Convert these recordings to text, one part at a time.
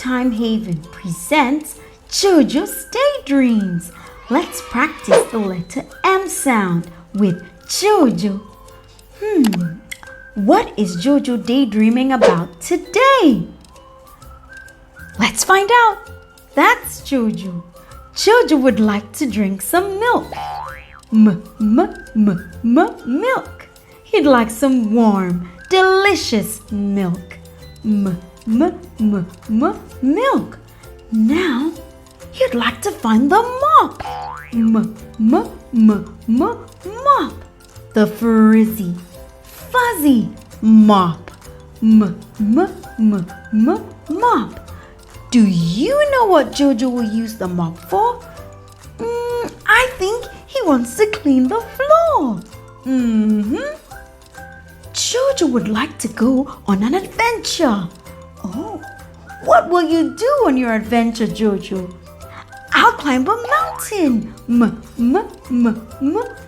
Storytime Haven presents Jojo's Daydreams. Let's practice the letter M sound with Jojo. What is Jojo daydreaming about today? Let's find out. That's Jojo. Jojo would like to drink some milk. Milk. He'd like some warm, delicious milk. Milk. Now, he'd like to find the mop. Mop. The frizzy, fuzzy mop. Mop. Do you know what Jojo will use the mop for? I think he wants to clean the floor. Jojo would like to go on an adventure. Oh, what will you do on your adventure, Jojo? I'll climb a mountain.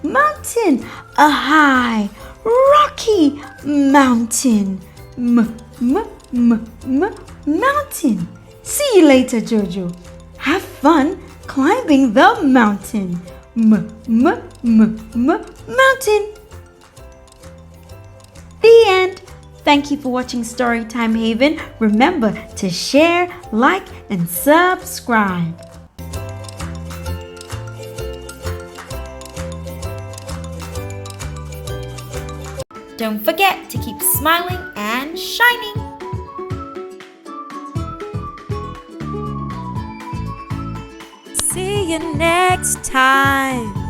Mountain. A high, rocky mountain. Mountain. See you later, Jojo. Have fun climbing the mountain. Mountain. The end. Thank you for watching Storytime Haven. Remember to share, like, and subscribe. Don't forget to keep smiling and shining. See you next time.